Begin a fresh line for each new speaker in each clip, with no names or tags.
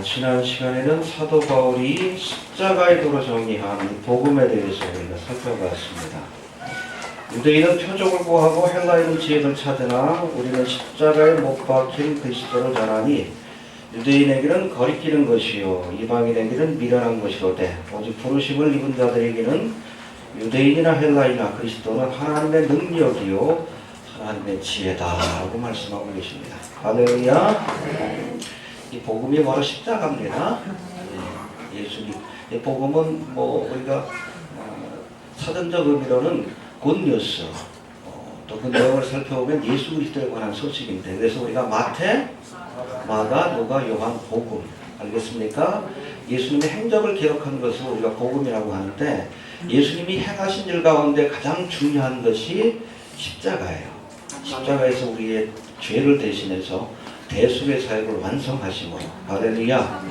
지난 시간에는 사도 바울이 십자가의 도로 정리한 이 복음에 대해서 우리가 살펴봤습니다. 유대인은 표적을 구하고 헬라인은 지혜를 찾으나 우리는 십자가에 못 박힌 그리스도를 전하니 유대인에게는 거리끼는 것이요 이방인에게는 미련한 것이로되 오직 부르심을 입은 자들에게는 유대인이나 헬라인이나 그리스도는 하나님의 능력이요 하나님의 지혜다라고 말씀하고 계십니다. 할렐루야. 이 복음이 바로 십자가입니다. 예수님. 이 복음은 우리가 사전적 의미로는 굿뉴스, 또 그 내용을 살펴보면 예수 그리스도에 관한 소식인데, 그래서 우리가 마태, 마가, 누가, 요한, 복음, 알겠습니까? 예수님의 행적을 기록한 것을 우리가 복음이라고 하는데, 예수님이 행하신 일 가운데 가장 중요한 것이 십자가예요. 십자가에서 우리의 죄를 대신해서 대속의 사역을 완성하심으로, 할렐루야.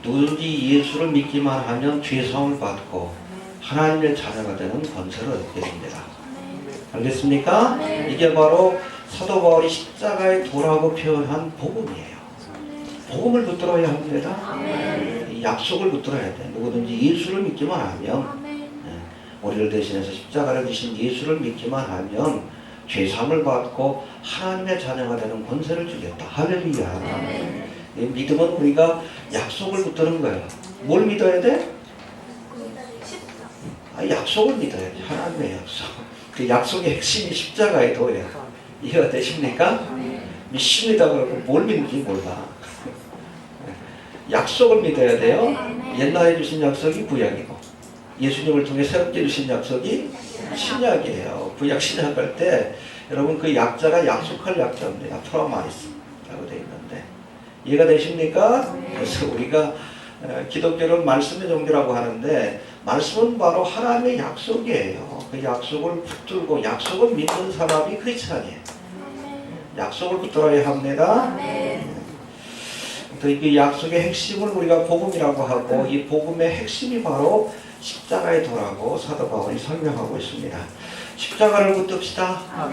누구든지 예수를 믿기만 하면 죄사함을 받고 하나님의 자녀가 되는 권세를 얻게 됩니다. 알겠습니까? 이게 바로 사도 바울이 십자가의 도라고 표현한 복음이에요. 복음을 붙들어야 합니다. 이 약속을 붙들어야 돼. 누구든지 예수를 믿기만 하면, 우리를 대신해서 십자가를 지신 예수를 믿기만 하면 죄사함을 받고 하나님의 자녀가 되는 권세를 주겠다. 할렐루야. 이 믿음은 우리가 약속을 붙드는 거예요. 뭘 믿어야 돼? 약속을 믿어야지. 하나님의 약속. 그 약속의 핵심이 십자가의 도예요. 이해가 되십니까? 믿습니다 그러고 뭘 믿는지 몰라. 약속을 믿어야 돼요. 옛날에 주신 약속이 구약이고 예수님을 통해 새롭게 주신 약속이 신약이에요. 구약 신약할 때 여러분 그 약자가 약속할 약자입니다. 프로마이스라고 되어 있는데 이해가 되십니까? 그래서 우리가 기독교는 말씀의 종교라고 하는데 말씀은 바로 하나님의 약속이에요. 그 약속을 붙들고 약속을 믿는 사람이 크리스찬이에요. 약속을 붙들어야 합니다. 이 약속의 핵심을 우리가 복음이라고 하고 이 복음의 핵심이 바로 십자가의 도라고 사도 바울이 설명하고 있습니다. 십자가를 붙듭시다.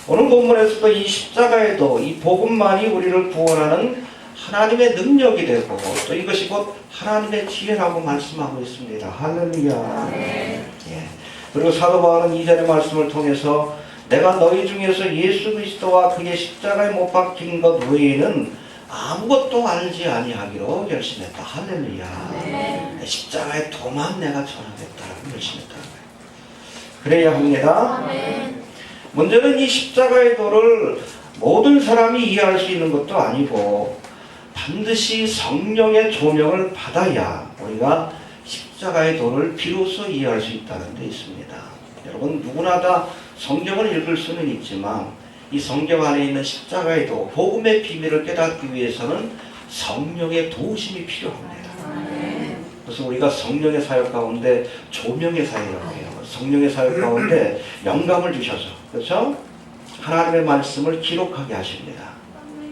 오늘 본문에서도 이 십자가의 도, 이 복음만이 우리를 구원하는 하나님의 능력이 되고 또 이것이 곧 하나님의 지혜라고 말씀하고 있습니다. 할렐루야. 그리고 사도 바울은 이전의 말씀을 통해서 내가 너희 중에서 예수 그리스도와 그의 십자가에 못 박힌 것 외에는 아무것도 알지 아니하기로 결심했다. 할렐루야. 십자가의 도만 내가 전하겠다라고 결심했다는 거예요. 그래야 합니다. 문제는 이 십자가의 도를 모든 사람이 이해할 수 있는 것도 아니고 반드시 성령의 조명을 받아야 우리가 십자가의 도를 비로소 이해할 수 있다는 데 있습니다. 여러분 누구나 다 성경을 읽을 수는 있지만 이 성경 안에 있는 십자가의 도, 복음의 비밀을 깨닫기 위해서는 성령의 도우심이 필요합니다. 그래서 우리가 성령의 사역 가운데 조명의 사역이라고 해요. 성령의 사역 가운데 영감을 주셔서, 그렇죠? 하나님의 말씀을 기록하게 하십니다.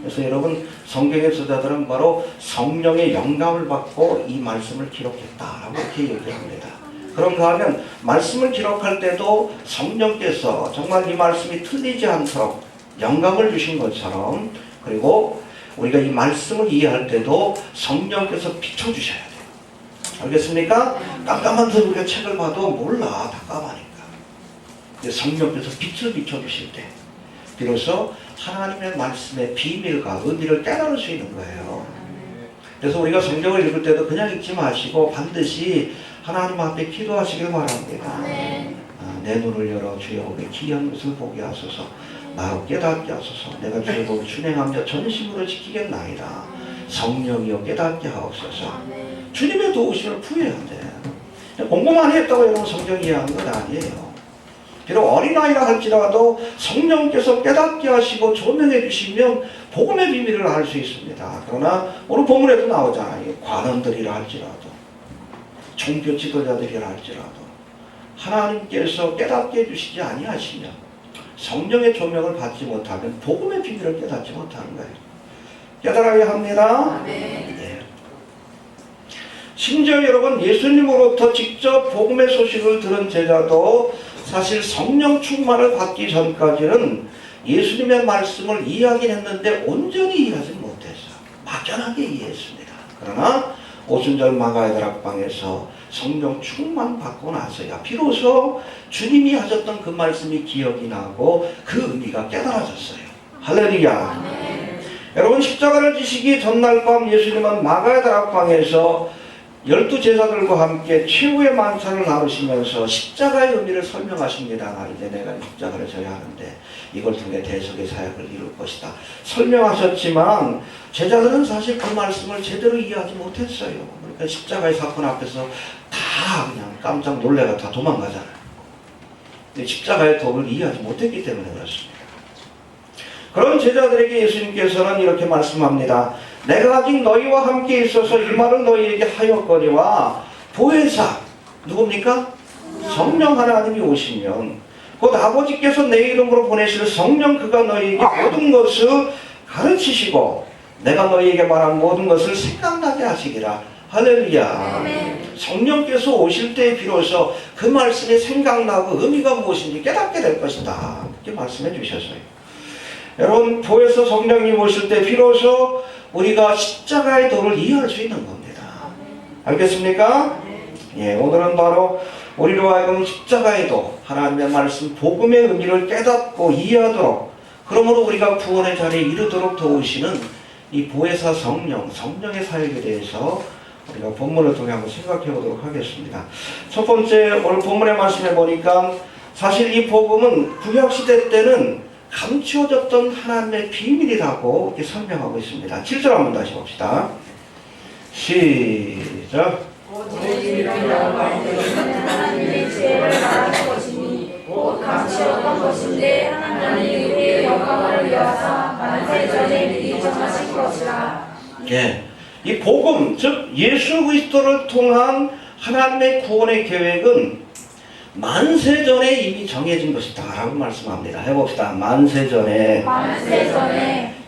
그래서 여러분 성경의 저자들은 바로 성령의 영감을 받고 이 말씀을 기록했다라고 이렇게 얘기합니다. 그런가 하면 말씀을 기록할 때도 성령께서 정말 이 말씀이 틀리지 않도록 영감을 주신 것처럼 그리고 우리가 이 말씀을 이해할 때도 성령께서 비춰주셔야 돼요. 알겠습니까? 깜깜한 데서 우리가 책을 봐도 몰라. 다 까마니까. 성령께서 빛을 비춰주실 때 비로소 하나님의 말씀의 비밀과 의미를 깨달을 수 있는 거예요. 그래서 우리가 성경을 읽을 때도 그냥 읽지 마시고 반드시 하나님 앞에 기도하시길 바랍니다. 내 눈을 열어 주여 우리 기이한 것을 보게 하소서. 나로 깨닫게 하소서. 내가 주의 법을 준행하며 전심으로 지키겠나이다. 성령이여 깨닫게 하옵소서. 주님의 도우심을 구해야 돼. 공부만 했다고 여러분 성경 이해하는 건 아니에요. 비록 어린아이라 할지라도 성령께서 깨닫게 하시고 조명해 주시면 복음의 비밀을 알 수 있습니다. 그러나 오늘 본문에도 나오잖아요. 관원들이라 할지라도 종교 지도자들이라 할지라도 하나님께서 깨닫게 해주시지 아니하시면 성령의 조명을 받지 못하면 복음의 비밀을 깨닫지 못하는 거예요. 깨달아야 합니다. 심지어 여러분 예수님으로부터 직접 복음의 소식을 들은 제자도 사실 성령 충만을 받기 전까지는 예수님의 말씀을 이해하긴 했는데 온전히 이해하지 못했어요. 막연하게 이해했습니다. 그러나 오순절 마가의 다락방에서 성령 충만 받고 나서야 비로소 주님이 하셨던 그 말씀이 기억이 나고 그 의미가 깨달아졌어요. 할렐루야. 여러분, 십자가를 지시기 전날 밤 예수님은 마가의 다락방에서 12제자들과 함께 최후의 만찬을 나누시면서 십자가의 의미를 설명하십니다. 이제 내가 십자가를 져야 하는데 이걸 통해 대속의 사역을 이룰 것이다. 설명하셨지만 제자들은 사실 그 말씀을 제대로 이해하지 못했어요. 그러니까 십자가의 사건 앞에서 다 그냥 깜짝 놀래가 다 도망가잖아요. 근데 십자가의 도를 이해하지 못했기 때문에 그렇습니다. 그런 제자들에게 예수님께서는 이렇게 말씀합니다. 내가 아직 너희와 함께 있어서 이 말을 너희에게 하였거니와 보혜사, 누굽니까? 성령 하나님이 오시면 곧 아버지께서 내 이름으로 보내실 성령, 그가 너희에게 모든 것을 가르치시고 내가 너희에게 말한 모든 것을 생각나게 하시리라. 할렐루야. 성령께서 오실 때 비로소 그 말씀이 생각나고 의미가 무엇인지 깨닫게 될 것이다. 이렇게 말씀해 주셨어요. 여러분, 보혜사 성령님 오실 때 비로소 우리가 십자가의 도를 이해할 수 있는 겁니다. 알겠습니까? 예, 오늘은 바로 우리로 하여금 십자가의 도, 하나님의 말씀, 복음의 의미를 깨닫고 이해하도록, 그러므로 우리가 구원의 자리에 이르도록 도우시는 이 보혜사 성령, 성령의 사역에 대해서 우리가 본문을 통해 한번 생각해 보도록 하겠습니다. 첫 번째, 오늘 본문의 말씀에 보니까 사실 이 복음은 구약시대 때는 감추어졌던 하나님의 비밀이라고 이렇게 설명하고 있습니다. 7절 한번 다시 봅시다. 시작.
하나님의 지혜를 말하는 것이니 곧 감추어졌던 것인데 하나님이 우리의 영광을 위하사 만세전에 미리 정하신 것이라.
예, 이 복음, 즉 예수 그리스도를 통한 하나님의 구원의 계획은 만세전에 이미 정해진 것이다 라고 말씀합니다. 해봅시다. 만세전에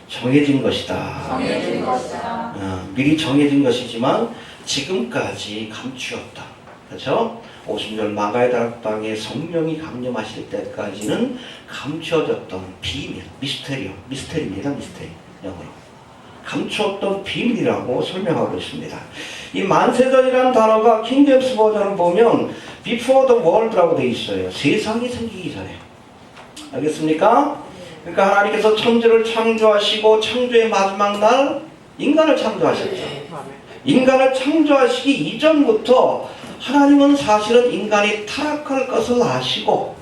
정해진 것이다. 미리 정해진 것이지만 지금까지 감추었다. 그렇죠? 오순절 마가의 다락방에 성령이 강림하실 때까지는 감추어졌던 비밀, 미스테리입니다. 미스테리, 영어로. 감추었던 비밀이라고 설명하고 있습니다. 이 만세전이라는 단어가 킹제임스 버전을 보면 before the world라고 되어 있어요. 세상이 생기기 전에. 알겠습니까? 그러니까 하나님께서 천지를 창조하시고 창조의 마지막 날 인간을 창조하셨죠. 인간을 창조하시기 이전부터 하나님은 사실은 인간이 타락할 것을 아시고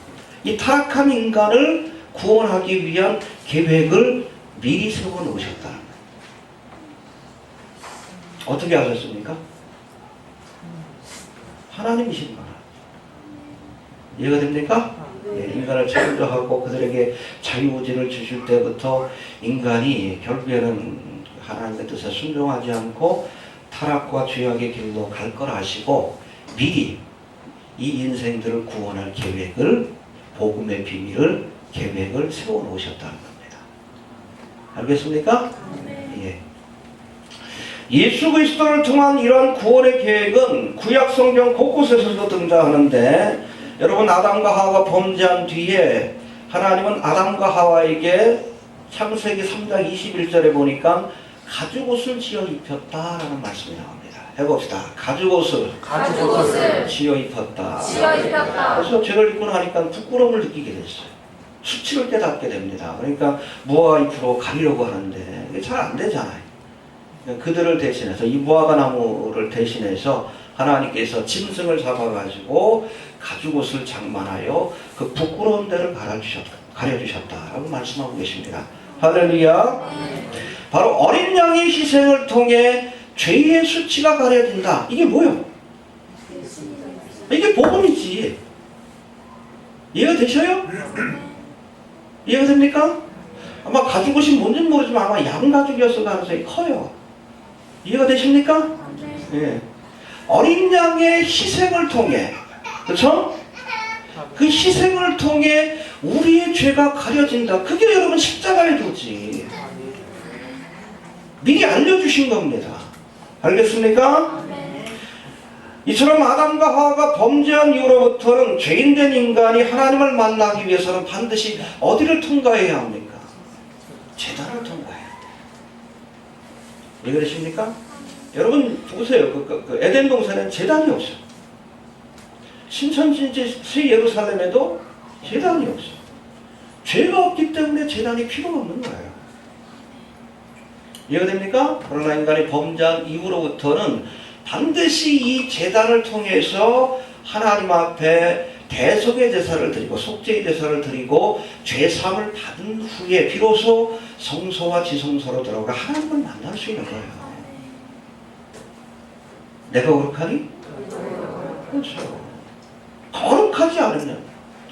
이 타락한 인간을 구원하기 위한 계획을 미리 세워 놓으셨다는 거예요. 어떻게 하셨습니까? 하나님이신 거라. 이해가 됩니까? 네, 인간을 창조하고 그들에게 자유의지를 주실 때부터 인간이 결국에는 하나님의 뜻에 순종하지 않고 타락과 죄악의 길로 갈 걸 아시고 미리 이 인생들을 구원할 계획을, 복음의 비밀을, 계획을 세워 놓으셨다는 겁니다. 알겠습니까? 예. 예수 그리스도를 통한 이런 구원의 계획은 구약 성경 곳곳에서도 등장하는데, 여러분, 아담과 하와가 범죄한 뒤에 하나님은 아담과 하와에게 창세기 3장 21절에 보니까 가죽옷을 지어 입혔다라는 말씀이 나옵니다. 해봅시다. 가죽옷을 지어 입혔다. 그래서 죄를 입고 나니까 부끄러움을 느끼게 됐어요. 수치를 깨닫게 됩니다. 그러니까 무화과 잎으로 가리려고 하는데 이게 잘 안 되잖아요. 그들을 대신해서, 이 무화과 나무를 대신해서 하나님께서 짐승을 잡아가지고 가죽옷을 장만하여 그 부끄러운 데를 가려주셨다라고 말씀하고 계십니다. 할렐루야. 바로 어린 양의 희생을 통해 죄의 수치가 가려진다. 이게 뭐예요? 이게 복음이지. 이해가 되셔요? 이해가 됩니까? 아마 가죽옷이 뭔지는 모르지만 아마 양가죽이었을 가능성이 커요. 이해가 되십니까? 예. 어린 양의 희생을 통해, 그렇죠? 그 희생을 통해 우리의 죄가 가려진다. 그게 여러분 십자가의 도지. 미리 알려주신 겁니다. 알겠습니까? 이처럼 아담과 하와가 범죄한 이후로부터는 죄인된 인간이 하나님을 만나기 위해서는 반드시 어디를 통과해야 합니까? 제단을 통과해야 돼. 왜 그러십니까? 여러분 보세요. 그 에덴 동산에는 제단이 없어요. 신천지 새 예루살렘에도 제단이 없어요. 죄가 없기 때문에 제단이 필요가 없는 거예요. 이해가 됩니까? 그러나 인간이 범죄한 이후로부터는 반드시 이 제단을 통해서 하나님 앞에 대속의 제사를 드리고 속죄의 제사를 드리고 죄사함을 받은 후에 비로소 성소와 지성소로 들어가 하나님을 만날 수 있는 거예요. 내가 거룩하니? 그렇죠. 거룩하지 않으면,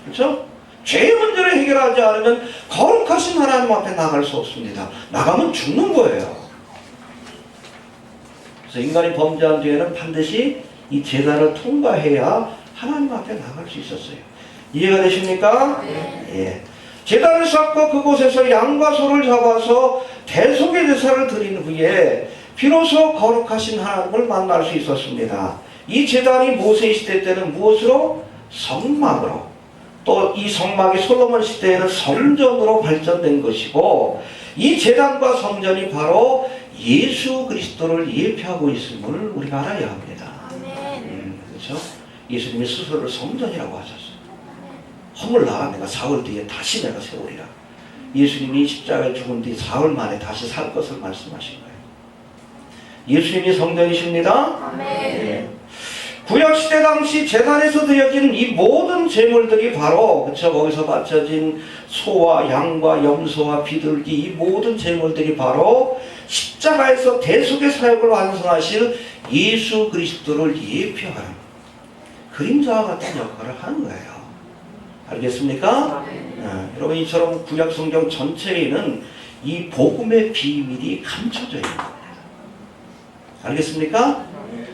그렇죠? 죄의 문제를 해결하지 않으면 거룩하신 하나님 앞에 나갈 수 없습니다. 나가면 죽는 거예요. 그래서 인간이 범죄한 뒤에는 반드시 이 제단을 통과해야 하나님 앞에 나갈 수 있었어요. 이해가 되십니까? 예. 제단을 쌓고 그곳에서 양과 소를 잡아서 대속의 제사를 드린 후에 비로소 거룩하신 하나님을 만날 수 있었습니다. 이 제단이 모세 시대 때는 무엇으로? 성막으로. 또 이 성막이 솔로몬 시대에는 성전으로 발전된 것이고, 이 제단과 성전이 바로 예수 그리스도를 예표하고 있음을 우리가 알아야 합니다. 그렇죠? 예수님이 스스로를 성전이라고 하셨어요. 허물나 내가 사흘 뒤에 다시 내가 세우리라. 예수님이 십자가에 죽은 뒤 사흘 만에 다시 살 것을 말씀하신 거예요. 예수님이 성전이십니다. 네. 구약시대 당시 제단에서 드려진 이 모든 제물들이 바로, 그쵸, 거기서 바쳐진 소와 양과 염소와 비둘기, 이 모든 제물들이 바로 십자가에서 대속의 사역을 완성하실 예수 그리스도를 예표하는 그림자와 같은 역할을 하는 거예요. 알겠습니까? 여러분, 이처럼 구약 성경 전체에는 이 복음의 비밀이 감춰져 있는 겁니다. 알겠습니까?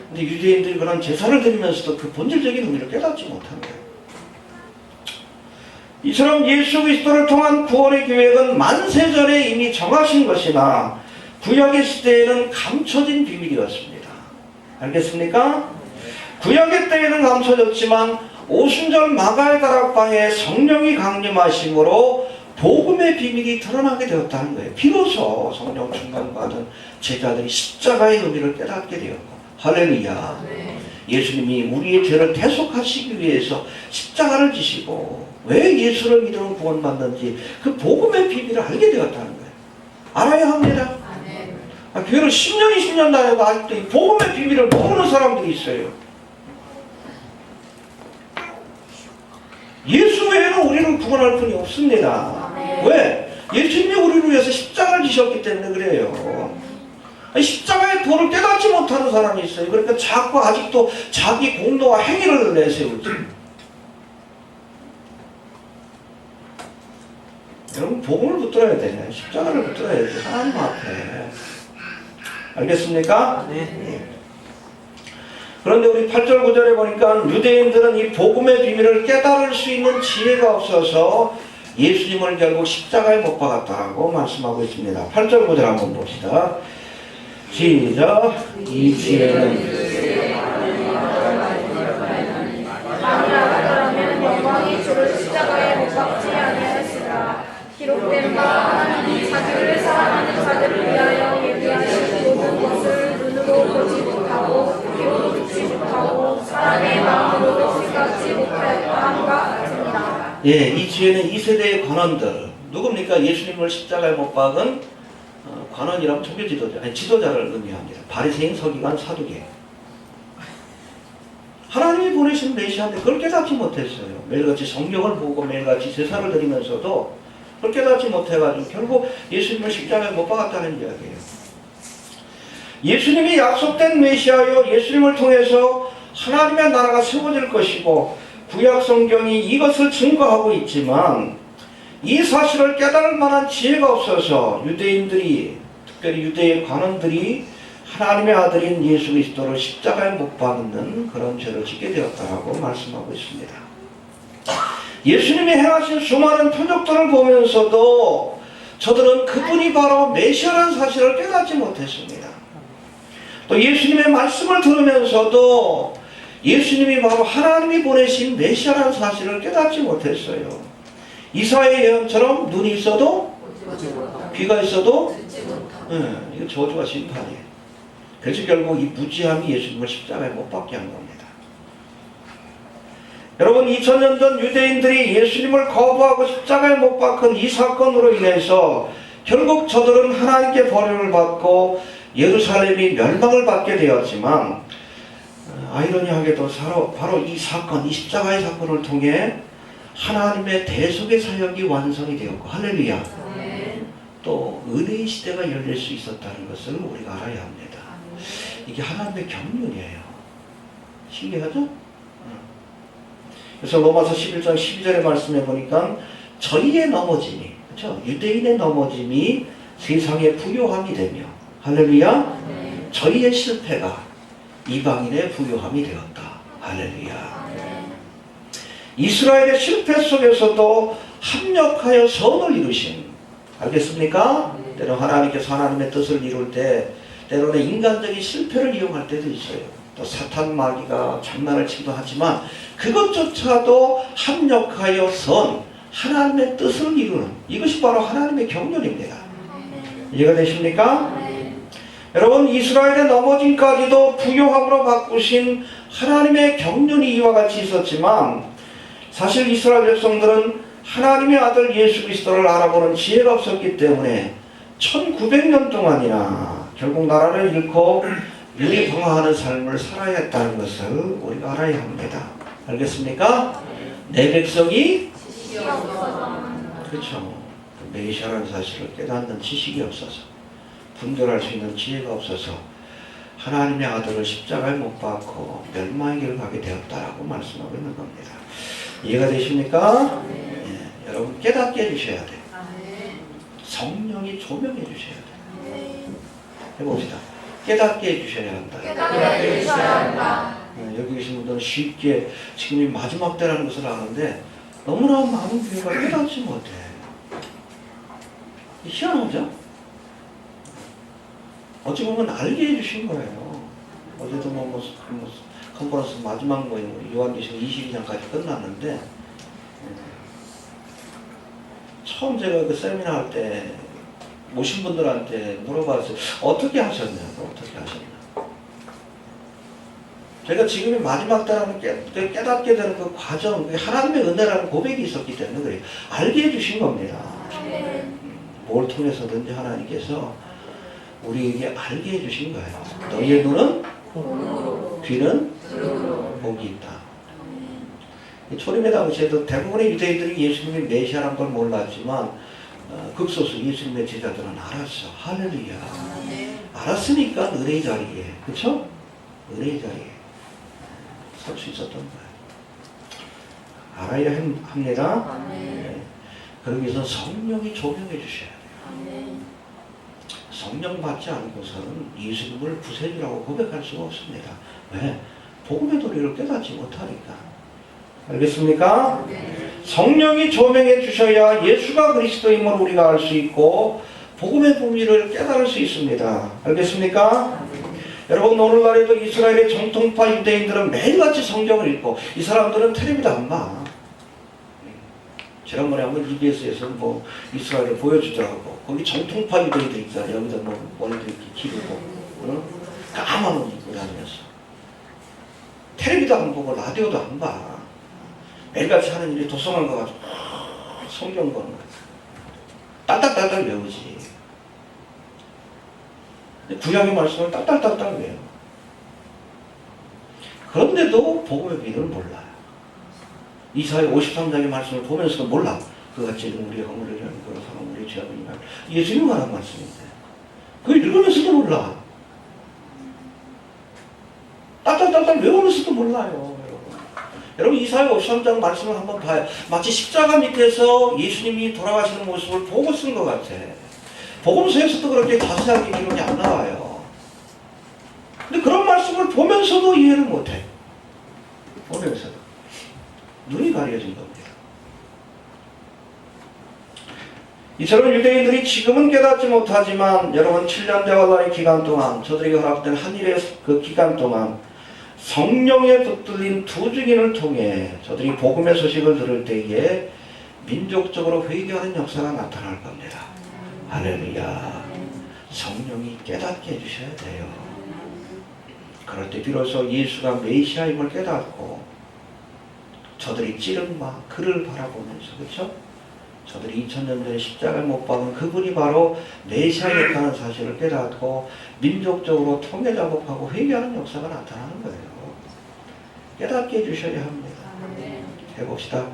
근데 유대인들이 그런 제사를 드리면서도 그 본질적인 의미를 깨닫지 못한 거예요. 이처럼 예수 그리스도를 통한 구원의 계획은 만세전에 이미 정하신 것이나 구약의 시대에는 감춰진 비밀이었습니다. 알겠습니까? 구약의 때에는 감춰졌지만 오순절 마가의 다락방에 성령이 강림하심으로 복음의 비밀이 드러나게 되었다는 거예요. 비로소 성령 충만받은 제자들이 십자가의 의미를 깨닫게 되었고, 할렐루야. 예수님이 우리의 죄를 대속하시기 위해서 십자가를 지시고 왜 예수를 믿으면 구원받는지 그 복음의 비밀을 알게 되었다는 거예요. 알아야 합니다. 교회를 10년, 20년 다녀도 아직도 이 복음의 비밀을 모르는 사람들이 있어요. 예수 외에는 우리를 구원할 분이 없습니다. 왜? 예수님이 우리를 위해서 십자가를 지셨기 때문에 그래요. 십자가의 도를 깨닫지 못하는 사람이 있어요. 그러니까 자꾸 아직도 자기 공로와 행위를 내세우죠. 여러분, 복음을 붙들어야 돼. 십자가를 붙들어야 돼. 하나님 앞에. 알겠습니까? 네. 그런데 우리 8절 9절에 보니까 유대인들은 이 복음의 비밀을 깨달을 수 있는 지혜가 없어서 예수님을 결국 십자가에 못 박았다고 말씀하고 있습니다. 8절 9절 한번 봅시다. 시작. 이 지혜는
아니하더라면 영광의 주를 십자가에 못 박지 아니하였으나 기록된 바 하나님이 자기를 사랑하는 자들을 위하여 예비하신 모든 것을 눈으로 보지 못하고 귀로 듣지 못하고 사람의 마음으로도 생각지 못하였다 함과 같습니다.
예, 이 지혜는 이 세대의 관원들, 누굽니까? 예수님을 십자가에 못 박은 관원이라고 종교 지도자, 아니 지도자를 의미합니다. 바리새인, 서기관, 사두개. 하나님이 보내신 메시아인데 그걸 깨닫지 못했어요. 매일같이 성경을 보고 매일같이 제사를 드리면서도 그걸 깨닫지 못해가지고 결국 예수님을 십자가에 못 박았다는 이야기예요. 예수님이 약속된 메시아요, 예수님을 통해서 하나님의 나라가 세워질 것이고 구약 성경이 이것을 증거하고 있지만 이 사실을 깨달을 만한 지혜가 없어서 유대인들이, 특별히 유대의 관원들이 하나님의 아들인 예수 그리스도를 십자가에 못 박는 그런 죄를 짓게 되었다라고 말씀하고 있습니다. 예수님이 행하신 수많은 표적들을 보면서도 저들은 그분이 바로 메시아라는 사실을 깨닫지 못했습니다. 또 예수님의 말씀을 들으면서도 예수님이 바로 하나님이 보내신 메시아라는 사실을 깨닫지 못했어요. 이사야의 예언처럼 눈이 있어도 귀가 있어도 이거 저주와 심판이에요. 그래서 결국 이 무지함이 예수님을 십자가에 못 박게 한 겁니다. 여러분 2000년 전 유대인들이 예수님을 거부하고 십자가에 못 박은 이 사건으로 인해서 결국 저들은 하나님께 버림을 받고 예루살렘이 멸망을 받게 되었지만 아이러니하게도 바로 이 사건, 이 십자가의 사건을 통해 하나님의 대속의 사역이 완성이 되었고 할렐루야. 또 은혜의 시대가 열릴 수 있었다는 것을 우리가 알아야 합니다. 이게 하나님의 경륜이에요. 신기하죠? 그래서 로마서 11장 12절의 말씀에 보니까 저희의 넘어짐이, 그렇죠? 유대인의 넘어짐이 세상의 부요함이 되며 할렐루야. 저희의 실패가 이방인의 부요함이 되었다. 할렐루야. 이스라엘의 실패 속에서도 합력하여 선을 이루신, 알겠습니까? 때로 하나님께서 하나님의 뜻을 이룰 때 때로는 인간적인 실패를 이용할 때도 있어요. 또 사탄 마귀가 장난을 치기도 하지만 그것조차도 합력하여 하나님의 뜻을 이루는, 이것이 바로 하나님의 경륜입니다. 이해가 되십니까? 여러분 이스라엘의 넘어짐까지도 부요함으로 바꾸신 하나님의 경륜이 이와 같이 있었지만 사실 이스라엘 백성들은 하나님의 아들 예수 그리스도를 알아보는 지혜가 없었기 때문에 1900년 동안이나 결국 나라를 잃고 유리방황하는 삶을 살아야 했다는 것을 우리가 알아야 합니다. 알겠습니까? 내 백성이 그렇죠. 메시아라는 사실을 깨닫는 지식이 없어서, 분별할 수 있는 지혜가 없어서 하나님의 아들을 십자가에 못 박고 멸망의 길을 가게 되었다라고 말씀하고 있는 겁니다. 이해가 되십니까? 예, 여러분 깨닫게 해주셔야 돼요. 성령이 조명해 주셔야 돼요. 해봅시다. 깨닫게 해주셔야 한다.
깨닫게 해주셔야 한다.
여기 계신 분들은 쉽게 지금이 마지막 때라는 것을 아는데 너무나 많은 교회가 깨닫지 못해. 희한하죠? 어찌 보면 알게 해주신 거예요. 어제도 컨퍼런스 마지막 모임 요한계시록 22장까지 끝났는데 처음 제가 그 세미나 할 때 모신 분들한테 물어봤어요. 어떻게 하셨냐고. 어떻게 하셨냐. 제가 지금이 마지막 때라는 깨닫게 되는 그 과정, 하나님의 은혜라는 고백이 있었기 때문에 그래요. 알게 해주신 겁니다. 뭘 통해서든지 하나님께서 우리에게 알게 해주신 거예요. 너희의 눈은 귀는 복이 있다. 초림의 당시에도 대부분의 유대인들이 예수님이 메시아란 걸 몰랐지만 극소수 예수님의 제자들은 알았어. 할렐루야. 알았으니까 은혜의 자리에, 그렇죠? 은혜의 자리에 설 수 있었던 거예요. 알아야 합니다. 네. 그러기 위해서 성령이 조명해 주셔야 돼요. 성령 받지 않고서는 예수님을 구세주라고 고백할 수가 없습니다. 왜? 복음의 도리를 깨닫지 못하니까. 알겠습니까? 성령이 조명해 주셔야 예수가 그리스도임을 우리가 알 수 있고 복음의 분위를 깨달을 수 있습니다. 알겠습니까? 여러분 오늘날에도 이스라엘의 정통파 유대인들은 매일같이 성경을 읽고 이 사람들은 텔레비도 안 봐. 지난번에 한번 EBS에서 이스라엘을 보여주더라고. 거기 정통파 유대인들 있잖아요. 여기다 머리도 이렇게 기르고 까만 옷 입고 다니면서 텔레비도 안 보고 라디오도 안 봐. 매일같이 하는 일이 도서관 가가지고 성경 보는 거야. 딸딸딸딸 외우지. 구약의 말씀을 딸딸딸딸 외워. 그런데도 복음의 비밀을 몰라요. 이사야 53장의 말씀을 보면서도 몰라. 그가 찔린 우리의 허물을 위하여 그가 상한 우리의 죄악을 위하여. 예수님 말한 말씀인데 그걸 읽으면서도 몰라. 딸딸딸딸 외우면서도 몰라요. 여러분 이사야 53장 말씀을 한번 봐요. 마치 십자가 밑에서 예수님이 돌아가시는 모습을 보고 쓴 것 같아. 복음서에서도 그렇게 자세하게 기록이 안 나와요. 근데 그런 말씀을 보면서도 이해를 못해. 보면서도. 눈이 가려진 겁니다. 이처럼 유대인들이 지금은 깨닫지 못하지만 여러분 7년 대환란의 기간 동안 저들에게 허락된 한 일의 그 기간 동안 성령에 붙들린 두 증인을 통해 저들이 복음의 소식을 들을 때에 민족적으로 회개하는 역사가 나타날 겁니다. 할렐루야. 성령이 깨닫게 해주셔야 돼요. 그럴 때 비로소 예수가 메시아임을 깨닫고 저들이 찌른 그를 바라보면서, 그렇죠? 저들이 2000년 전에 십자가에 못 박은 그분이 바로 메시아였다는 사실을 깨닫고 민족적으로 통일 작업하고 회개하는 역사가 나타나는 거예요. 깨닫게 해주셔야 합니다. 해봅시다.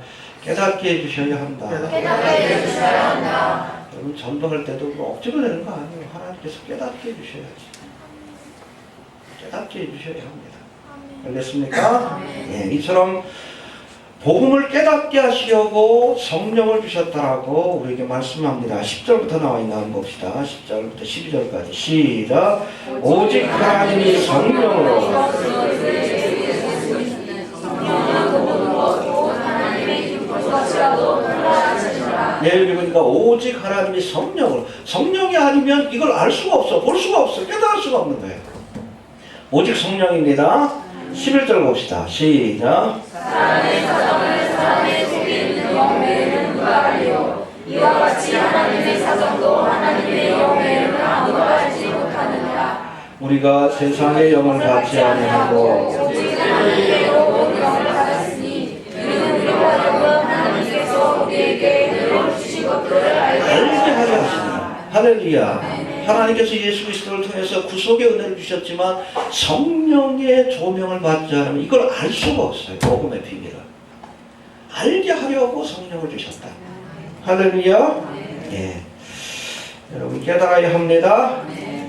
깨닫게 해주셔야 한다. 여러분 전도할 때도 뭐 억지로 되는 거 아니에요. 하나님께서 깨닫게 해주셔야지. 깨닫게 해주셔야 합니다. 알겠습니까? 예, 이처럼 복음을 깨닫게 하시려고 성령을 주셨다라고 우리에게 말씀합니다. 10절부터 나와 있나 한번 봅시다. 10절부터 12절까지 시작. 오직 하나님이 성령으로 네, 여기 보니까 오직 하나님이 성령이 아니면 이걸 알 수가 없어, 볼 수가 없어, 깨달을 수가 없는 거예요. 오직 성령입니다. 11절 봅시다. 시작.
사람의 사정을 사람의 속에 있는 영 외에는 누가 알리요. 이와 같이 하나님의 사정도 하나님의 영 외에는 아무도 알지 못하느니라.
우리가 세상의 영을 받지 아니하고
오직 하나님께로 온 영을 받았으니 이는 우리와 영은 하나님께서 우리에게 은혜로 주신 것들을 알게
하려 하시니 할렐루야. 하나님께서 예수 그리스도를 통해서 구속의 은혜를 주셨지만 성령의 조명을 받지 않으면 이걸 알 수가 없어요. 복음의 비밀을 알게 하려고 성령을 주셨다. 할렐루야. 예. 여러분 깨달아야 합니다. 예.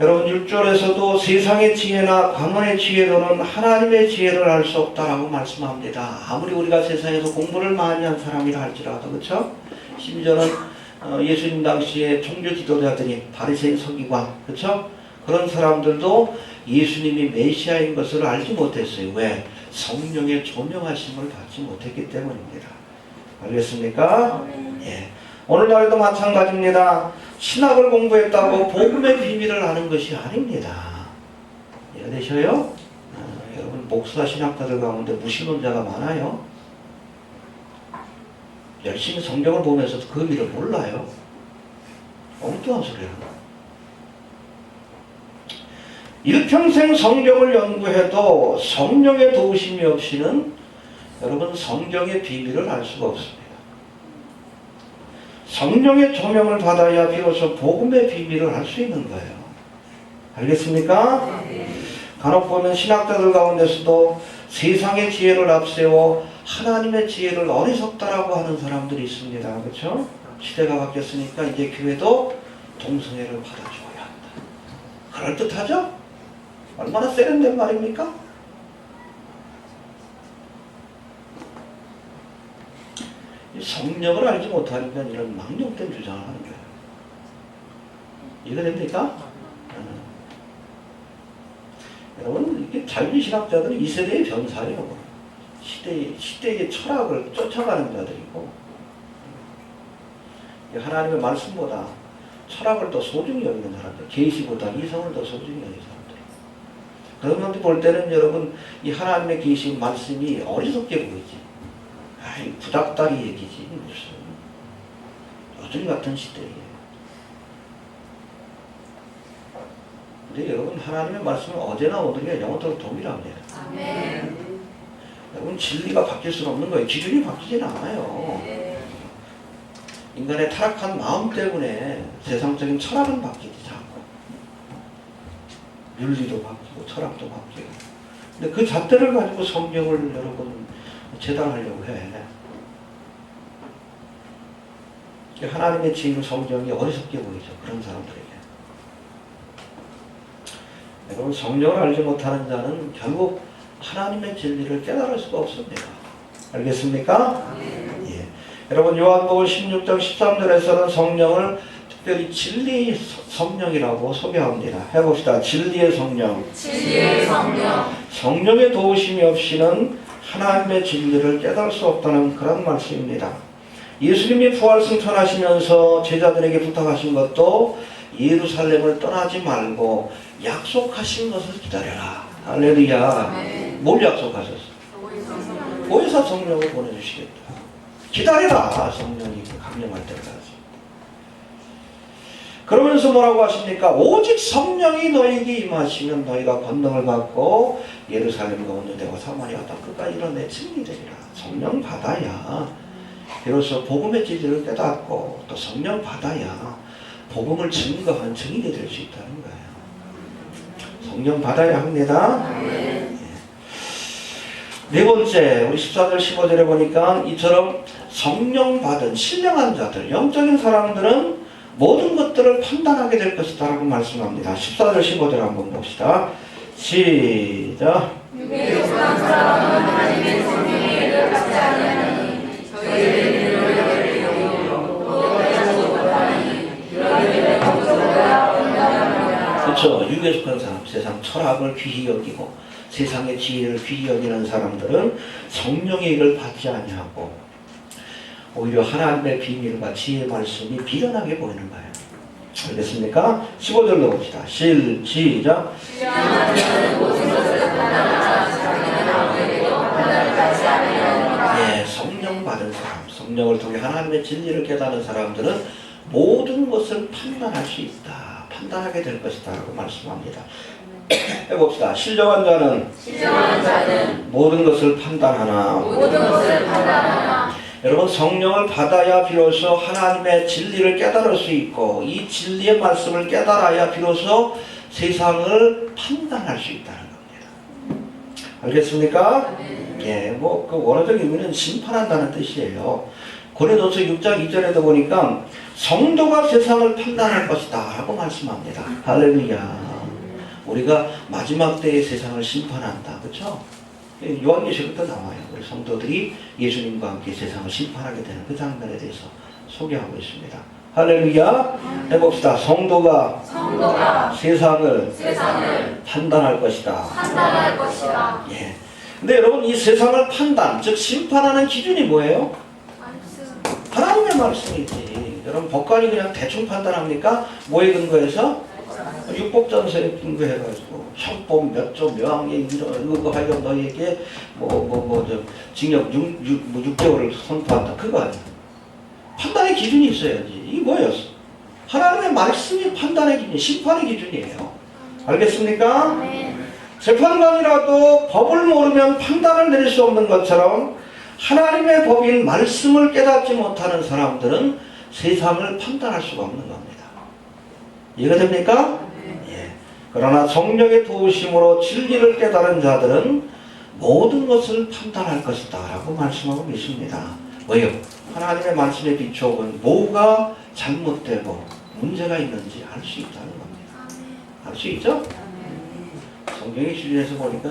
여러분 6절에서도 세상의 지혜나 관원의 지혜로는 하나님의 지혜를 알 수 없다라고 말씀합니다. 아무리 우리가 세상에서 공부를 많이 한 사람이라 할지라도, 그렇죠? 심지어는 예수님 당시에 종교 지도자들이 바리새인 서기관, 그렇죠? 그런 사람들도 예수님이 메시아인 것을 알지 못했어요. 왜? 성령의 조명하심을 받지 못했기 때문입니다. 알겠습니까? 예. 오늘날에도 마찬가지입니다. 신학을 공부했다고 복음의 비밀을 아는 것이 아닙니다. 이해되셔요? 여러분 목사 신학자들 가운데 무신론자가 많아요. 열심히 성경을 보면서도 그 의미를 몰라요. 엉뚱한 소리를 하는 거예요. 일평생 성경을 연구해도 성령의 도우심이 없이는 여러분 성경의 비밀을 알 수가 없습니다. 성령의 조명을 받아야 비로소 복음의 비밀을 알 수 있는 거예요. 알겠습니까? 간혹 보면 신학자들 가운데서도 세상의 지혜를 앞세워 하나님의 지혜를 어리석다라고 하는 사람들이 있습니다. 그렇죠? 시대가 바뀌었으니까 이제 교회도 동성애를 받아줘야 한다. 그럴듯하죠? 얼마나 세련된 말입니까? 성령을 알지 못하니까 이런 망령된 주장을 하는 거예요. 이해됩니까? 여러분, 이게 자유신학자들은 이 세대의 변사예요. 시대의 철학을 쫓아가는 자들이고, 하나님의 말씀보다 철학을 더 소중히 여기는 사람들, 계시보다 이성을 더 소중히 여기는 사람들. 그런 분들 볼 때는 여러분, 이 하나님의 계시 말씀이 어리석게 보이지. 아이, 부닥다리 얘기지, 무슨. 요즘 같은 시대에. 근데 여러분, 하나님의 말씀은 어제나 오늘이나 영원토록 동일합니다.
아멘.
여러분, 진리가 바뀔 수는 없는 거예요. 기준이 바뀌지는 않아요. 인간의 타락한 마음 때문에 세상적인 철학은 바뀌지 않고, 윤리도 바뀌고 철학도 바뀌고. 근데 그 잣대를 가지고 성경을 여러분 재단하려고 해. 하나님의 지은 성경이 어리석게 보이죠. 그런 사람들에게. 여러분, 성령을 알지 못하는 자는 결국 하나님의 진리를 깨달을 수가 없습니다. 알겠습니까? 예. 여러분, 요한복음 16장 13절에서는 성령을 특별히 진리의 성령이라고 소개합니다. 해봅시다. 진리의 성령.
진리의 성령.
성령의 도우심이 없이는 하나님의 진리를 깨달을 수 없다는 그런 말씀입니다. 예수님이 부활 승천하시면서 제자들에게 부탁하신 것도 예루살렘을 떠나지 말고 약속하신 것을 기다려라. 할렐루야. 뭘 약속하셨어? 보혜사 성령을 보내주시겠다. 기다려라. 성령이 강림할 때까지. 그러면서 뭐라고 하십니까? 오직 성령이 너에게 임하시면 너희가 권능을 받고 예루살렘과 온 유대와 사마리아 땅 끝까지 이뤄내 승리되리라. 성령 받아야 비로소 복음의 진리를 깨닫고 또 성령 받아야 복음을 증거하는 증인이 될 수 있다는 거예요. 성령 받아야 합니다. 네 번째, 우리 14절 15절에 보니까 이처럼 성령 받은 신령한 자들, 영적인 사람들은 모든 것들을 판단하게 될 것이다 라고 말씀합니다. 14절 15절 한번 봅시다. 시작.
육에 속한 사람은 하나님의 성령의 일을 받지 아니하니 저희를
그렇죠. 육에 속한 사람, 세상 철학을 귀히 여기고 세상의 지혜를 귀히 여기는 사람들은 성령의 일을 받지 아니하고 오히려 하나님의 비밀과 지혜의 말씀이 비련하게 보이는 거예요. 알겠습니까? 15절로 봅시다. 시작. 예, 성령 받은 사람, 성령을 통해 하나님의 진리를 깨닫는 사람들은 모든 것을 판단할 수 있다. 판단하게 될 것이다 라고 말씀합니다. 해봅시다. 신령한 자는 모든 것을 판단하나. 여러분, 성령을 받아야 비로소 하나님의 진리를 깨달을 수 있고 이 진리의 말씀을 깨달아야 비로소 세상을 판단할 수 있다는 겁니다. 알겠습니까? 예, 그 원어적 의미는 심판한다는 뜻이에요. 고린도서 6장 2절에도 보니까 성도가 세상을 판단할 것이다 라고 말씀합니다. 할렐루야. 우리가 마지막 때의 세상을 심판한다. 그렇죠? 요한계시록부터 나와요. 우리 성도들이 예수님과 함께 세상을 심판하게 되는 그 장면에 대해서 소개하고 있습니다. 할렐루야. 해봅시다. 성도가 세상을 판단할 것이다. 예. 근데 여러분, 이 세상을 판단, 즉 심판하는 기준이 뭐예요? 하나님의 말씀이지. 여러분, 법관이 그냥 대충 판단합니까? 뭐에 근거해서? 육법전서에 근거해가지고 형법 몇 조 명예 이거 하여금 너희에게 징역 6개월을 선포한다. 그거 아니야. 판단의 기준이 있어야지. 이게 뭐예요? 하나님의 말씀이 판단의 기준, 심판의 기준이에요. 알겠습니까? 재판관이라도 법을 모르면 판단을 내릴 수 없는 것처럼 하나님의 법인 말씀을 깨닫지 못하는 사람들은 세상을 판단할 수가 없는 겁니다. 이해가 됩니까? 예. 그러나 성령의 도우심으로 진리를 깨달은 자들은 모든 것을 판단할 것이다 라고 말씀하고 계십니다. 왜요? 하나님의 말씀에 비추어본 뭐가 잘못되고 문제가 있는지 알 수 있다는 겁니다. 알 수 있죠? 성경의 기준에서 보니까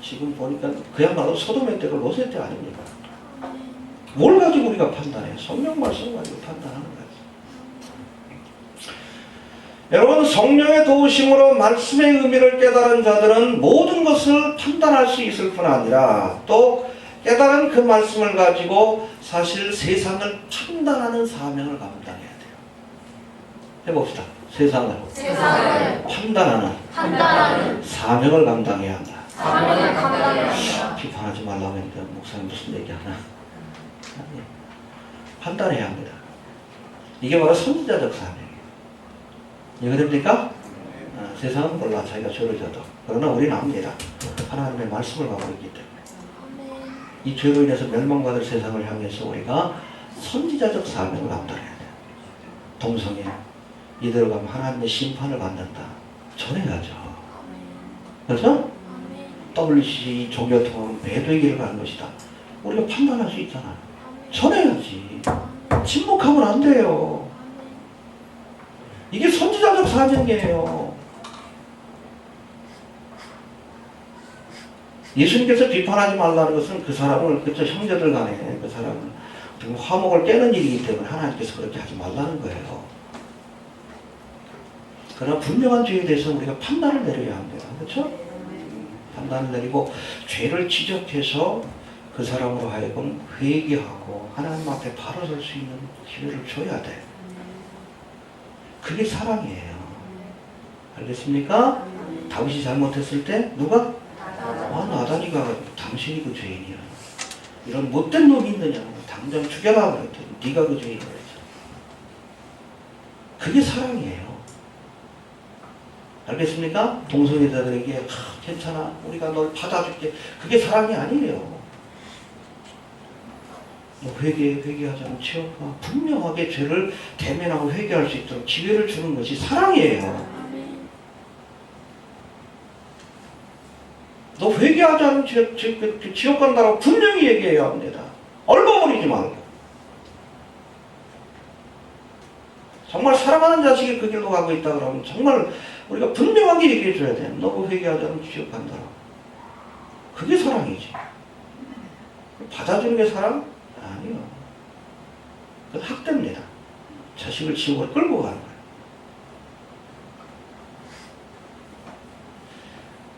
지금 보니까 그야말로 소돔의 때가 롯의 때 아닙니까? 뭘 가지고 우리가 판단해요? 성령 말씀을 가지고 판단하는 거예요. 여러분, 성령의 도우심으로 말씀의 의미를 깨달은 자들은 모든 것을 판단할 수 있을 뿐 아니라 또 깨달은 그 말씀을 가지고 사실 세상을 판단하는 사명을 감당해야 돼요. 해봅시다. 세상을 판단하는 사명을 감당해야 한다. 비판하지 말라고 했는데 목사님 무슨 얘기하나? 판단해야 합니다. 이게 바로 선지자적 사명이에요. 이해가 됩니까? 세상은 몰라 자기가 죄를 져도. 그러나 우리는 압니다. 하나님의 말씀을 갖고 있기 때문에 이 죄로 인해서 멸망받을 세상을 향해서 우리가 선지자적 사명을 감당해야 돼요. 동성애 이대로 가면 하나님의 심판을 받는다. 전해야죠. 그렇죠? WC 종교통합은 배도의 길을 가는 것이다. 우리가 판단할 수 있잖아요. 전해야지. 침묵하면 안 돼요. 이게 선지자적 사명이에요. 예수님께서 비판하지 말라는 것은 그 사람을, 그쵸, 형제들 간에 그 사람을 화목을 깨는 일이기 때문에 하나님께서 그렇게 하지 말라는 거예요. 그러나 분명한 죄에 대해서 우리가 판단을 내려야 합니다. 그렇죠? 판단을 내리고 죄를 지적해서 그 사람으로 하여금 회개하고 하나님 앞에 바로 설 수 있는 기회를 줘야 돼. 그게 사랑이에요. 알겠습니까? 다윗이 잘못했을 때 누가? 나단이가 당신이 그 죄인이야. 이런 못된 놈이 있느냐. 당장 죽여라 그랬더니 네가 그 죄인이야. 그게 사랑이에요. 알겠습니까? 동성애자들에게 괜찮아, 우리가 널 받아줄게. 그게 사랑이 아니에요. 회개하지 않은 지옥과 분명하게 죄를 대면하고 회개할 수 있도록 기회를 주는 것이 사랑이에요. 너 회개하지 않은 지옥 간다고 분명히 얘기해야 합니다. 얼버무리지 말고. 정말 사랑하는 자식이 그 길로 가고 있다 그러면 정말 우리가 분명하게 얘기해 줘야 돼. 너 회개하지 않으면 지옥 간다라고. 그게 사랑이지. 받아주는 게 사랑? 아니요. 그건 학대입니다. 자식을 지옥으로 끌고 가는 거예요.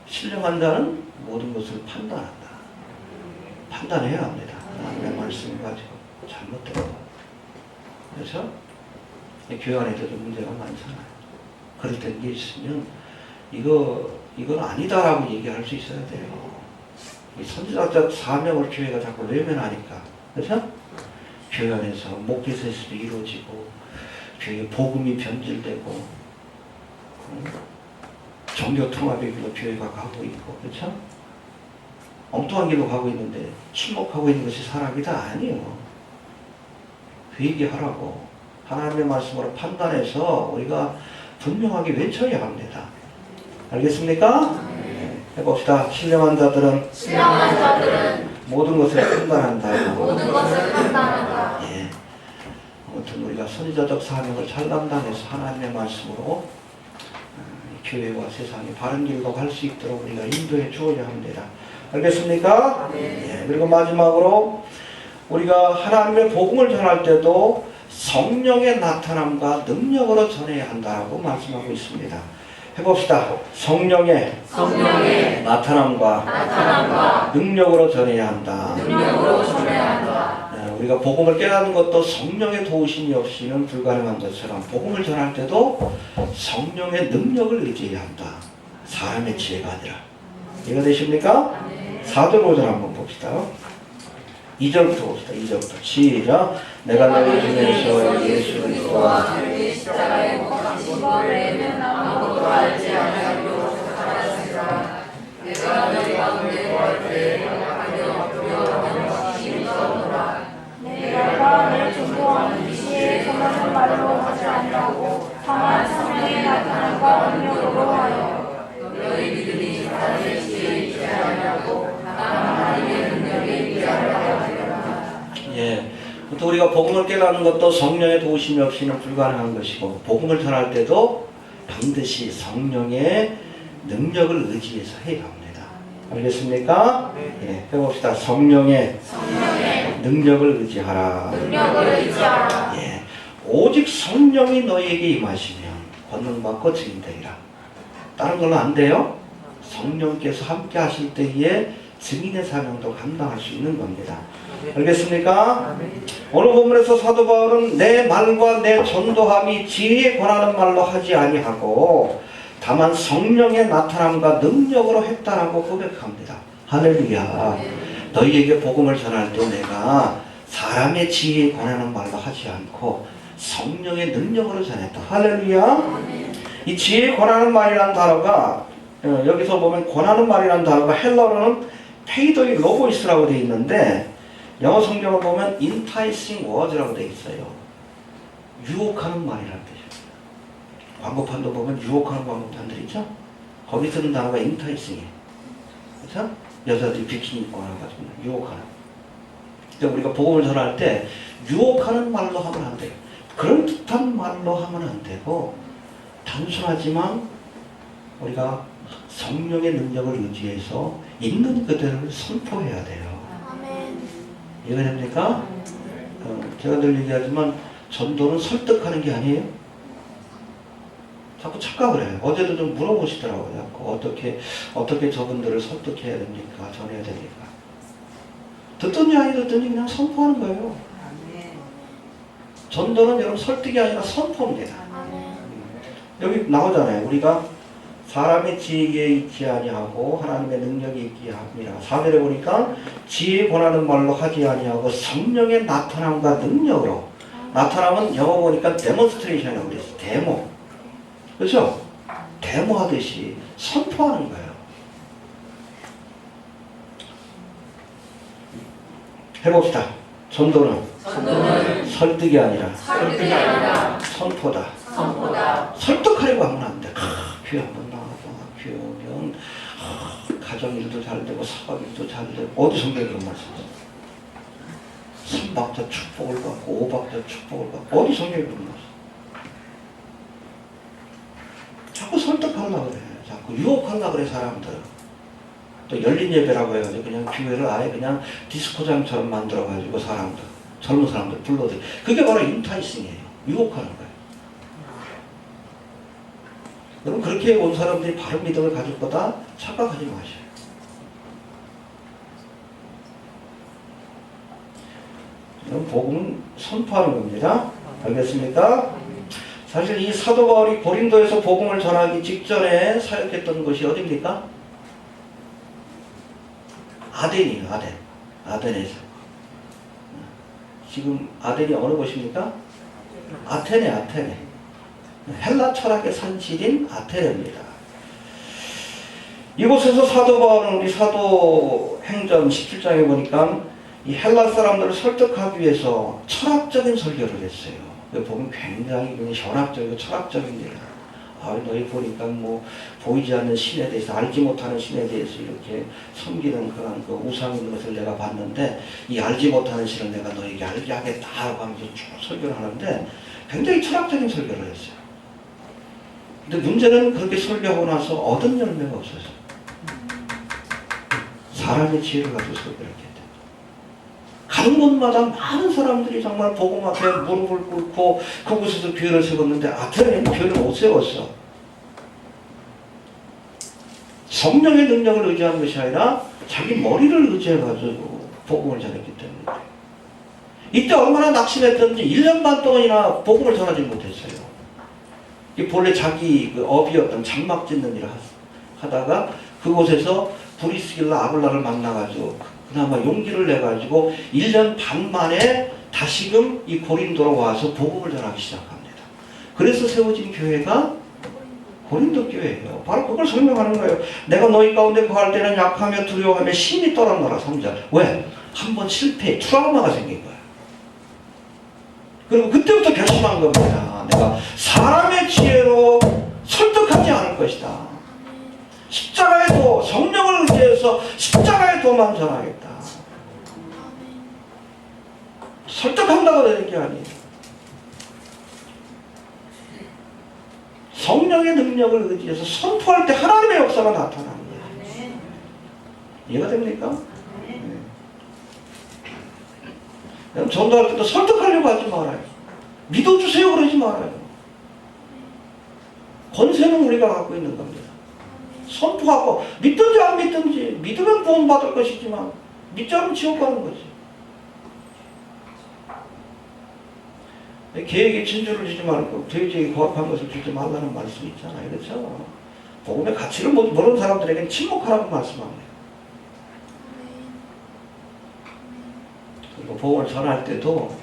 신령한 자는 모든 것을 판단한다. 판단해야 합니다. 하나님의 말씀을 가지고 잘못되고. 그래서 교회 안에도 좀 문제가 많잖아요. 그럴 때 이게 있으면 이건 아니다라고 얘기할 수 있어야 돼요. 이 선지자적 사명을 교회가 자꾸 외면하니까. 그렇죠? 교회 안에서 목회세수도 이루어지고 교회 복음이 변질되고 종교 통합의 길로 교회가 가고 있고, 그렇죠? 엉뚱한 길로 가고 있는데 침묵하고 있는 것이 사랑이다? 아니에요. 회개하라고 하나님의 말씀으로 판단해서 우리가 분명하게 외쳐야 합니다. 알겠습니까? 네. 해봅시다. 신령한 자들은 모든 것을 판단한다. 예. 아무튼 우리가 선지자적 사명을 잘 감당해서 하나님의 말씀으로 교회와 세상이 바른 길로 갈 수 있도록 우리가 인도해 주어야 합니다. 알겠습니까? 예. 그리고 마지막으로 우리가 하나님의 복음을 전할 때도 성령의 나타남과 능력으로 전해야 한다고 말씀하고 있습니다. 해봅시다. 성령의 나타남과 능력으로 전해야 한다. 우리가 복음을 깨닫는 것도 성령의 도우심이 없이는 불가능한 것처럼 복음을 전할 때도 성령의 능력을 의지해야 한다. 사람의 지혜가 아니라. 이해가 되십니까? 4절 5절 한번 봅시다. 2절부터 봅시다. 2절부터 시작. 내가 너희 중에서 예수 그리스도와
십자가에 못 박힌 것 외에는 아무것도 알지 아니하리로 가라사대. 내가 너희 가운데 거할 때에 약하며 두려워하며 지식이 없노라. 내가 늘 존경하는 지혜에 전하는 말로 하지 아니하고 다만 성령의 나타남과 능력으로 하여 너희 믿음이 사람의 지혜에 있지 아니하고 다만 하나님의 능력에 있지 아니하리라.
예. 또 우리가 복음을 깨닫는 것도 성령의 도우심이 없이는 불가능한 것이고 복음을 전할 때도 반드시 성령의 능력을 의지해서 해야 합니다. 알겠습니까? 예. 해봅시다. 성령의 능력을 의지하라. 예. 오직 성령이 너희에게 임하시면 권능받고 증인되리라. 다른 걸로 안 돼요? 성령께서 함께 하실 때에 증인의 사명도 감당할 수 있는 겁니다. 알겠습니까? 오늘 본문에서 사도 바울은 내 말과 내 전도함이 지혜에 권하는 말로 하지 아니하고 다만 성령의 나타남과 능력으로 했다라고 고백합니다. 할렐루야. 너희에게 복음을 전할 때 내가 사람의 지혜에 권하는 말로 하지 않고 성령의 능력으로 전했다. 할렐루야. 이 지혜에 권하는 말이라는 단어가 여기서 보면 권하는 말이라는 단어가 헬라어로는 페이도이 로보이스라고 되어 있는데 영어 성경을 보면 enticing words라고 되어 있어요. 유혹하는 말이라는 뜻입니다. 광고판도 보면 유혹하는 광고판들 있죠? 거기 쓰는 단어가 enticing이에요. 그렇죠? 여자들이 비키니 입고 나가지고 유혹하는. 그러니까 우리가 복음을 전할 때 유혹하는 말로 하면 안 돼요. 그런 듯한 말로 하면 안 되고 단순하지만 우리가 성령의 능력을 의지해서 있는 그대로를 선포해야 돼요. 이해가 됩니까? 제가 늘 얘기하지만 전도는 설득하는 게 아니에요. 자꾸 착각을 해요. 어제도 좀 물어보시더라고요. 어떻게 저분들을 설득해야 됩니까? 전해야 됩니까? 듣든지 아니 듣든지 그냥 선포하는 거예요. 전도는 여러분 설득이 아니라 선포입니다. 여기 나오잖아요. 우리가 사람의 지혜에 있지 아니하고 하나님의 능력이 있기 합니다. 4절에 보니까 지혜에 권하는 말로 하지 아니하고 성령의 나타남과 능력으로. 나타남은 영어 보니까 데몬스트레이션이라고 그랬어요. 데모. 그렇죠? 데모하듯이 선포하는 거예요. 해봅시다. 전도는 설득이 아니라 선포다. 설득하려고 하면 안 돼. 교회 한번 나와봐. 교회 오면 가정일도 잘 되고 사박일도 잘 되고. 어디 성경에 그런 말씀 있어? 3박자 축복을 받고 5박자 축복을 받고. 어디 성경에 그런 말씀? 자꾸 설득하려고 그래. 자꾸 유혹하려고 그래 사람들. 또 열린 예배라고 해가지고 그냥 교회를 아예 그냥 디스코장처럼 만들어가지고 사람들, 젊은 사람들 불러들. 그게 바로 인타이싱이에요. 유혹하는 거예요. 그럼 그렇게 온 사람들이 바른 믿음을 가질 거다 착각하지 마셔요. 그럼 복음은 선포하는 겁니다. 알겠습니까? 사실 이 사도 바울이 고린도에서 복음을 전하기 직전에 사역했던 곳이 어디입니까? 아덴이에요. 아덴에서. 지금 아덴이 어느 곳입니까? 아테네. 헬라 철학의 산실인 아테네입니다. 이곳에서 사도 바울은 우리 사도행전 17장에 보니까 이 헬라 사람들을 설득하기 위해서 철학적인 설교를 했어요. 보면 굉장히 현학적이고 철학적입니다. 너희 보니까 뭐 보이지 않는 신에 대해서, 알지 못하는 신에 대해서 이렇게 섬기는 그런 그 우상 있는 것을 내가 봤는데 이 알지 못하는 신을 내가 너에게 알게 하겠다 하고 하면서 쭉 설교를 하는데 굉장히 철학적인 설교를 했어요. 근데 문제는 그렇게 설교하고 나서 얻은 열매가 없었어요. 사람의 지혜를 가지고 설교를 했기 때문에. 가는 곳마다 많은 사람들이 정말 복음 앞에 무릎을 꿇고 그곳에서 교회를 세웠는데 아테네는 교회를 못 세웠어. 성령의 능력을 의지하는 것이 아니라 자기 머리를 의지해가지고 복음을 전했기 때문에. 이때 얼마나 낙심했던지 1년 반 동안이나 복음을 전하지 못했어요. 본래 자기 그 업이었던 장막 짓는 일을 하다가 그곳에서 브리스길라 아굴라를 만나가지고 그나마 용기를 내가지고 1년 반 만에 다시금 이 고린도로 와서 복음을 전하기 시작합니다. 그래서 세워진 교회가 고린도 교회예요. 바로 그걸 설명하는 거예요. 내가 너희 가운데 거할 때는 약하며 두려워하며 심히 떨었노라. 3절. 왜? 한번 실패, 트라우마가 생긴 거예요. 그리고 그때부터 결심한 겁니다. 내가 사람의 지혜로 설득하지 않을 것이다. 십자가의 도, 성령을 의지해서 십자가의 도만 전하겠다. 설득한다고 되는 게 아니에요. 성령의 능력을 의지해서 선포할 때 하나님의 역사가 나타나는 거예요. 이해가 됩니까? 네. 전도할 때도 설득하려고 하지 말아요. 믿어주세요 그러지 말아요. 권세는 우리가 갖고 있는 겁니다. 선포하고 믿든지 안 믿든지 믿으면 구원받을 것이지만 믿지 않으면 지옥 가는 거지. 계획에 진주를 주지 말고 계획에 거합한 것을 주지 말라는 말씀이 있잖아요. 그렇죠? 복음의 가치를 모르는 사람들에게는 침묵하라고 말씀합니다. 그리고 복음을 전할 때도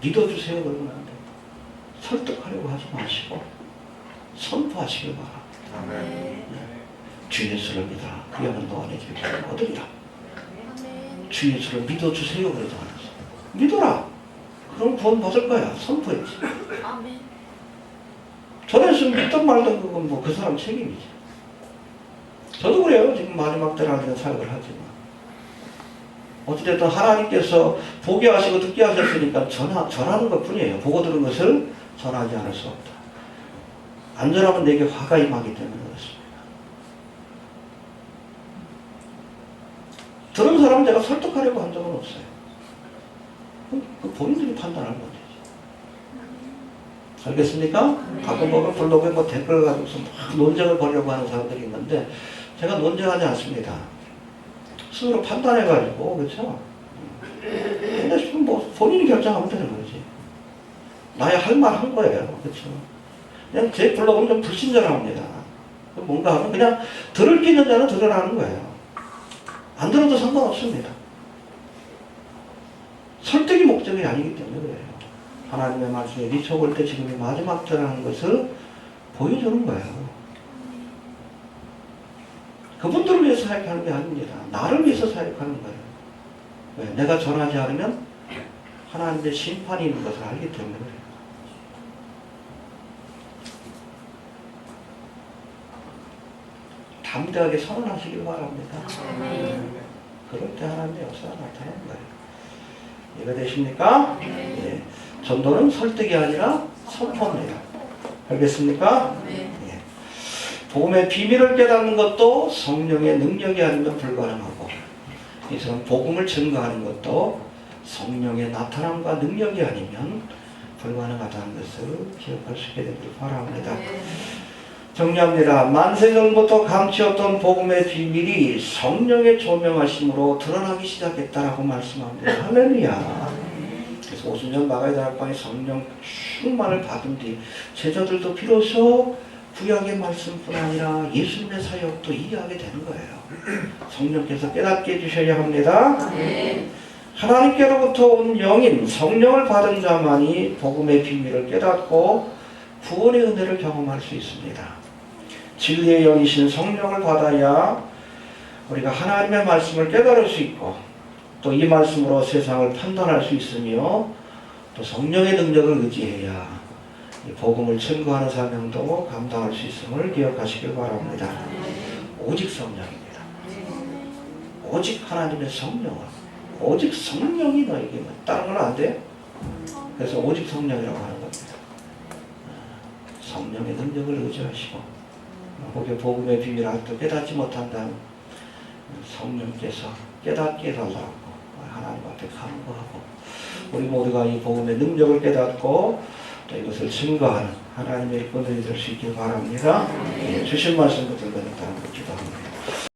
믿어주세요 그러면 안 돼요. 설득하려고 하지 마시고 선포하시길 바랍니다. 네. 주 예수를 믿어라. 그야말로 너 안에 죄를 얻으리라. 주 예수를 믿어주세요 그러지 않았어. 믿어라. 그럼 구원 받을 거야. 선포했지. 전에서 믿던 말던 그건 뭐 그 사람 책임이지. 저도 그래요. 지금 마지막 때를 하는 사역을 하지만 어찌됐든 하나님께서 보게 하시고 듣게 하셨으니까 전하는 것 뿐이에요. 보고 들은 것을 전하지 않을 수 없다. 안 전하면 내게 화가 임하기 때문에 그렇습니다. 들은 사람은 제가 설득하려고 한 적은 없어요. 그 본인들이 판단하는 거죠. 알겠습니까? 가끔 보면 블로그에 뭐 댓글 가지고서 막 논쟁을 벌이려고 하는 사람들이 있는데 제가 논쟁하지 않습니다. 스스로 판단해가지고, 그렇죠? 근데 지금 뭐 본인이 결정하면 되는 거지. 나의 할 말 한 거예요. 그렇죠? 그냥 제 블로그는 좀 불친절합니다. 뭔가 하면 그냥 들을 게 있는 자는 들으라는 거예요. 안 들어도 상관없습니다. 설득이 목적이 아니기 때문에 그래요. 하나님의 말씀에 미쳐볼 때 지금이 마지막 때라는 것을 보여주는 거예요. 그분들을 위해서 사역하는 게 아닙니다. 나를 위해서 사역하는 거예요. 왜? 내가 전하지 않으면 하나님의 심판이 있는 것을 알기 때문에 그래요. 담대하게 선언하시길 바랍니다. 그럴 때 하나님의 역사가 나타나는 거예요. 이해가 되십니까? 예. 전도는 설득이 아니라 선포입니다. 알겠습니까? 예. 복음의 비밀을 깨닫는 것도 성령의 능력이 아니면 불가능하고, 이 사람 복음을 증거하는 것도 성령의 나타남과 능력이 아니면 불가능하다는 것을 기억할 수 있게 되기를 바랍니다. 정리합니다. 만세전부터 감추었던 복음의 비밀이 성령의 조명하심으로 드러나기 시작했다라고 말씀합니다. 할렐루야. 그래서 오순절 마가다락방에 성령 충만을 받은 뒤 제자들도 비로소 구약의 말씀뿐 아니라 예수님의 사역도 이해하게 되는 거예요. 성령께서 깨닫게 해주셔야 합니다. 하나님께로부터 온 영인 성령을 받은 자만이 복음의 비밀을 깨닫고 구원의 은혜를 경험할 수 있습니다. 진리의 영이신 성령을 받아야 우리가 하나님의 말씀을 깨달을 수 있고, 또 이 말씀으로 세상을 판단할 수 있으며, 또 성령의 능력을 의지해야 이 복음을 증거하는 사명도 감당할 수 있음을 기억하시길 바랍니다. 오직 성령입니다. 오직 하나님의 성령은, 오직 성령이 너에게, 다른 건 안 돼요. 그래서 오직 성령이라고 하는 겁니다. 성령의 능력을 의지하시고, 혹여 복음의 비밀을 아직도 깨닫지 못한다면 성령께서 깨닫게 해달라고 하나님 앞에 간구하고, 우리 모두가 이 복음의 능력을 깨닫고 또 이것을 증거하는 하나님의 일꾼들이 될 수 있길 바랍니다. 주신 말씀 붙들고